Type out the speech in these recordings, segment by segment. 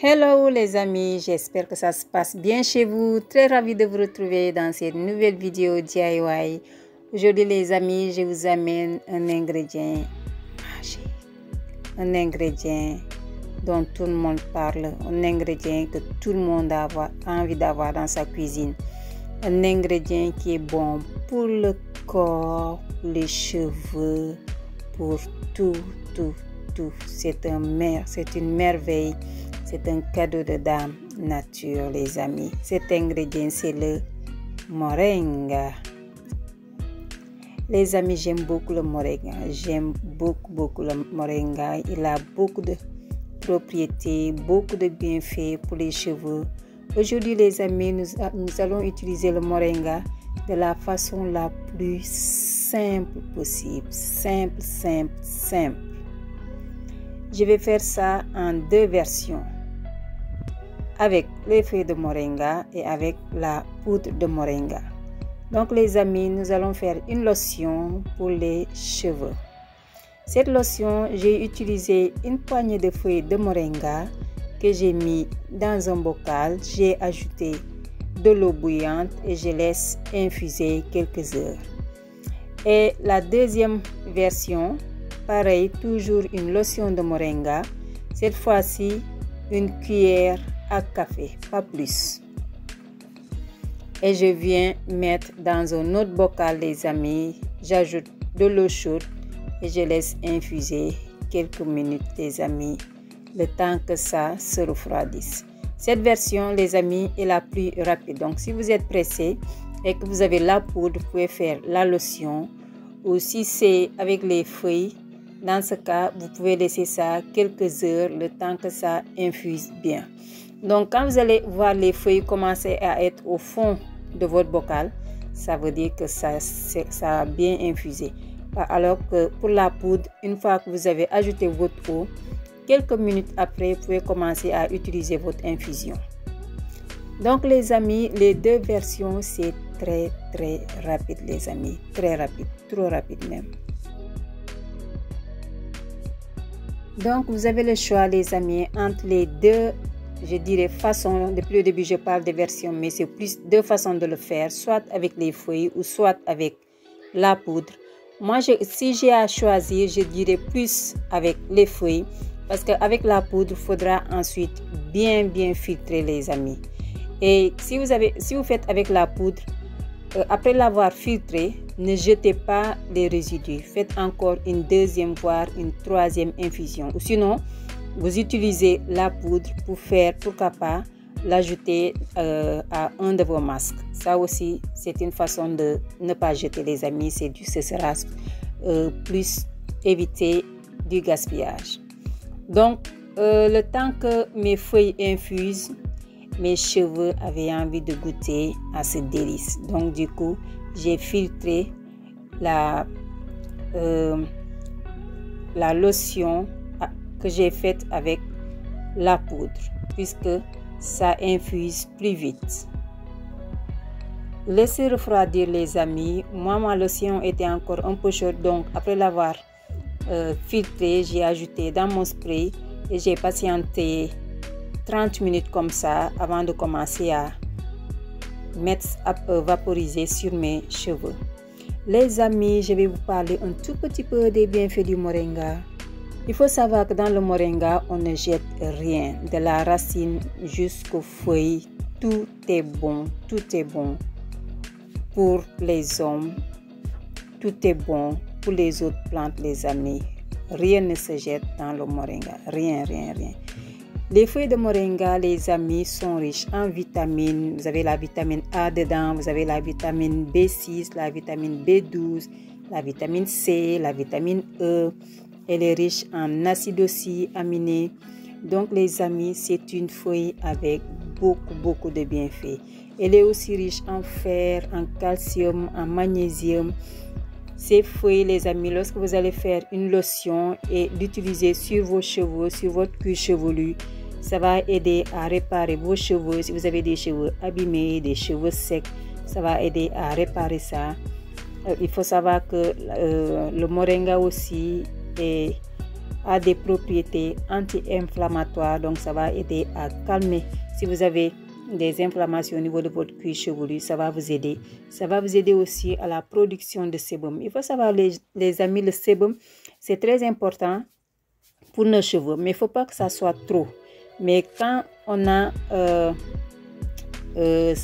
Hello les amis, j'espère que ça se passe bien chez vous. Très ravie de vous retrouver dans cette nouvelle vidéo DIY. Aujourd'hui les amis, je vous amène un ingrédient magique. Un ingrédient dont tout le monde parle. Un ingrédient que tout le monde a envie d'avoir dans sa cuisine. Un ingrédient qui est bon pour le corps, les cheveux, pour tout. C'est une merveille. C'est un cadeau de dame nature, les amis. Cet ingrédient, c'est le moringa. Les amis, j'aime beaucoup le moringa. J'aime beaucoup le moringa. Il a beaucoup de propriétés, beaucoup de bienfaits pour les cheveux. Aujourd'hui, les amis, nous allons utiliser le moringa de la façon la plus simple possible. Simple. Je vais faire ça en deux versions. Avec les feuilles de moringa et avec la poudre de moringa. Donc les amis, nous allons faire une lotion pour les cheveux. Cette lotion, j'ai utilisé une poignée de feuilles de moringa que j'ai mis dans un bocal. J'ai ajouté de l'eau bouillante et je laisse infuser quelques heures. Et la deuxième version, pareil, toujours une lotion de moringa. Cette fois-ci, une cuillère à café, pas plus. Et je viens mettre dans un autre bocal, les amis. J'ajoute de l'eau chaude et je laisse infuser quelques minutes, les amis, le temps que ça se refroidisse. Cette version, les amis, est la plus rapide. Donc, si vous êtes pressé et que vous avez la poudre, vous pouvez faire la lotion. Ou si c'est avec les feuilles, dans ce cas, vous pouvez laisser ça quelques heures, le temps que ça infuse bien. Donc, quand vous allez voir les feuilles commencer à être au fond de votre bocal, ça veut dire que ça a bien infusé. Alors que pour la poudre, une fois que vous avez ajouté votre eau, quelques minutes après, vous pouvez commencer à utiliser votre infusion. Donc, les amis, les deux versions, c'est très rapide, les amis. Très rapide, trop rapide même. Donc, vous avez le choix, les amis, entre les deux, je dirais, façons. Depuis le début, je parle de versions, mais c'est plus deux façons de le faire, soit avec les feuilles ou soit avec la poudre. Moi, si j'ai à choisir, je dirais plus avec les feuilles, parce qu'avec la poudre, il faudra ensuite bien filtrer, les amis. Et si vous faites avec la poudre, après l'avoir filtré, ne jetez pas les résidus. Faites encore une deuxième, voire une troisième infusion. Ou sinon, vous utilisez la poudre pour faire, pourquoi pas, l'ajouter à un de vos masques. Ça aussi, c'est une façon de ne pas jeter, les amis. Ce sera plus éviter du gaspillage. Donc, le temps que mes feuilles infusent, mes cheveux avaient envie de goûter à ce délice. Donc, du coup, j'ai filtré la lotion que j'ai faite avec la poudre, puisque ça infuse plus vite. Laissez refroidir, les amis. Moi, ma lotion était encore un peu chaude, donc après l'avoir filtré, j'ai ajouté dans mon spray et j'ai patienté 30 minutes comme ça avant de commencer à vaporiser sur mes cheveux. Les amis, je vais vous parler un tout petit peu des bienfaits du moringa. Il faut savoir que dans le moringa, on ne jette rien. De la racine jusqu'aux feuilles, tout est bon. Tout est bon pour les hommes. Tout est bon pour les autres plantes, les amis. Rien ne se jette dans le moringa. Rien. Les feuilles de moringa, les amis, sont riches en vitamines. Vous avez la vitamine A dedans, vous avez la vitamine B6, la vitamine B12, la vitamine C, la vitamine E. Elle est riche en acides aussi aminés. Donc, les amis, c'est une feuille avec beaucoup de bienfaits. Elle est aussi riche en fer, en calcium, en magnésium. Ces feuilles, les amis, lorsque vous allez faire une lotion et l'utiliser sur vos cheveux, sur votre cuir chevelu, ça va aider à réparer vos cheveux. Si vous avez des cheveux abîmés, des cheveux secs, ça va aider à réparer ça. Il faut savoir que le moringa aussi est a des propriétés anti-inflammatoires, donc ça va aider à calmer. Si vous avez des inflammations au niveau de votre cuir chevelu, ça va vous aider. Ça va vous aider aussi à la production de sébum. Il faut savoir, les amis, le sébum, c'est très important pour nos cheveux, mais il ne faut pas que ça soit trop. Mais quand on a, je ne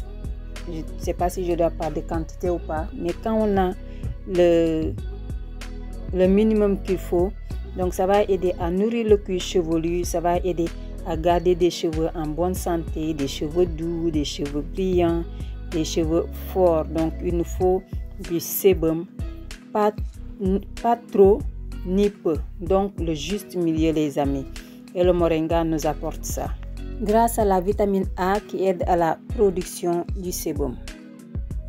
sais pas si je dois parler de quantité ou pas, mais quand on a le minimum qu'il faut, donc ça va aider à nourrir le cuir chevelu, ça va aider à garder des cheveux en bonne santé, des cheveux doux, des cheveux brillants, des cheveux forts. Donc il nous faut du sébum, pas trop ni peu, donc le juste milieu, les amis. Et le moringa nous apporte ça, grâce à la vitamine A qui aide à la production du sébum.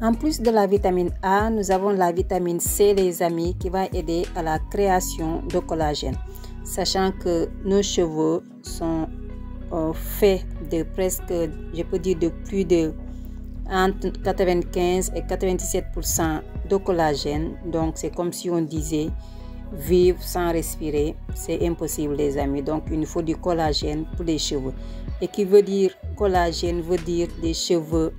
En plus de la vitamine A, nous avons la vitamine C, les amis, qui va aider à la création de collagène. Sachant que nos cheveux sont faits de presque, je peux dire, de plus de entre 95 et 97% de collagène. Donc c'est comme si on disait vivre sans respirer, c'est impossible, les amis. Donc il nous faut du collagène pour les cheveux. Et qui veut dire collagène veut dire des cheveux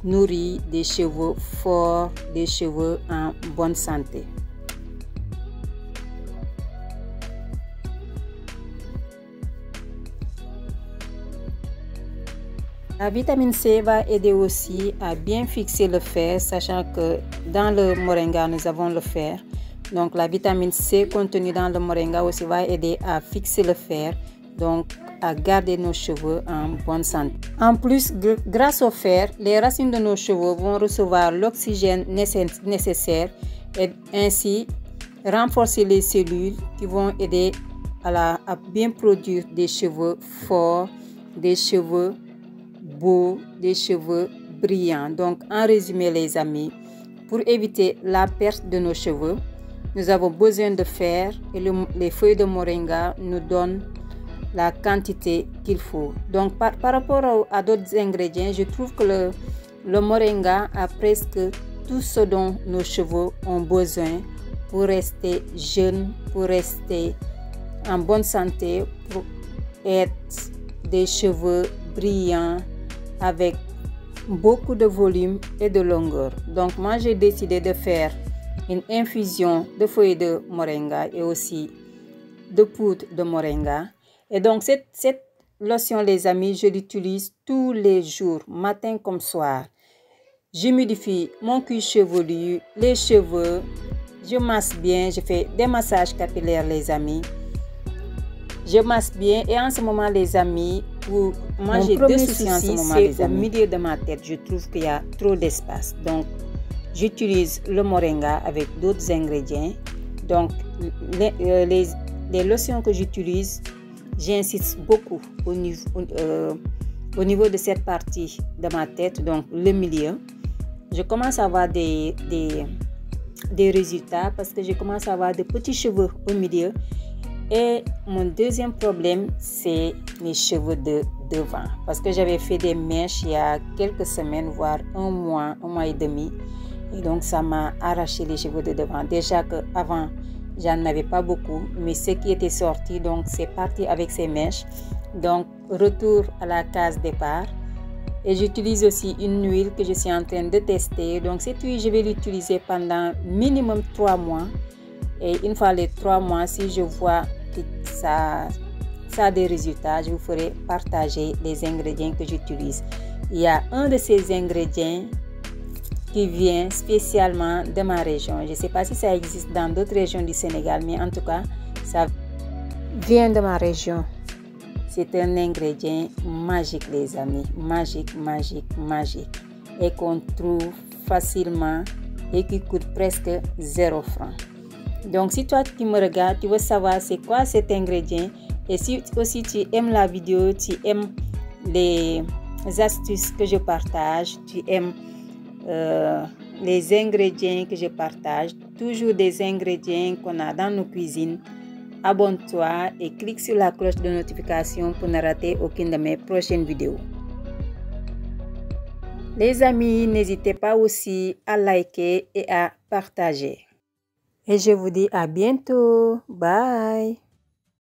nourris, des cheveux forts, des cheveux en bonne santé. La vitamine C va aider aussi à bien fixer le fer, sachant que dans le moringa, nous avons le fer. Donc la vitamine C contenue dans le moringa aussi va aider à fixer le fer, donc à garder nos cheveux en bonne santé. En plus, grâce au fer, les racines de nos cheveux vont recevoir l'oxygène nécessaire et ainsi renforcer les cellules qui vont aider à bien produire des cheveux forts, des cheveux beaux, des cheveux brillants. Donc en résumé, les amis, pour éviter la perte de nos cheveux, nous avons besoin de fer et les feuilles de moringa nous donnent la quantité qu'il faut. Donc par rapport à d'autres ingrédients, je trouve que le moringa a presque tout ce dont nos cheveux ont besoin pour rester jeunes, pour rester en bonne santé, pour être des cheveux brillants avec beaucoup de volume et de longueur. Donc moi j'ai décidé de faire une infusion de feuilles de moringa et aussi de poudre de moringa. Et donc cette lotion, les amis, je l'utilise tous les jours, matin comme soir. J'humidifie mon cuir chevelu, les cheveux, je masse bien, je fais des massages capillaires, les amis. Je masse bien et en ce moment, les amis, pour moi j'ai deux soucis en ce moment, les amis. Au milieu de ma tête, je trouve qu'il y a trop d'espace. Donc j'utilise le moringa avec d'autres ingrédients. Donc les lotions que j'utilise, j'insiste beaucoup au niveau de cette partie de ma tête, donc le milieu. Je commence à avoir des résultats parce que je commence à avoir de petits cheveux au milieu. Et mon deuxième problème, c'est mes cheveux de devant. Parce que j'avais fait des mèches il y a quelques semaines, voire un mois et demi. Et donc ça m'a arraché les cheveux de devant. Déjà qu'avant, j'en avais pas beaucoup, mais ce qui était sorti, donc c'est parti avec ces mèches. Donc retour à la case départ. Et j'utilise aussi une huile que je suis en train de tester. Donc cette huile, je vais l'utiliser pendant minimum 3 mois. Et une fois les 3 mois, si je vois que ça a des résultats, je vous ferai partager les ingrédients que j'utilise. Il y a un de ces ingrédients qui vient spécialement de ma région. Je ne sais pas si ça existe dans d'autres régions du Sénégal, mais en tout cas, ça vient de ma région. C'est un ingrédient magique, les amis. Magique, magique, magique. Et qu'on trouve facilement et qui coûte presque 0 franc. Donc, si toi qui me regardes, tu veux savoir c'est quoi cet ingrédient, et si aussi tu aimes la vidéo, tu aimes les astuces que je partage, tu aimes les ingrédients que je partage, toujours des ingrédients qu'on a dans nos cuisines, abonne-toi et clique sur la cloche de notification pour ne rater aucune de mes prochaines vidéos. Les amis, n'hésitez pas aussi à liker et à partager. Et je vous dis à bientôt. Bye!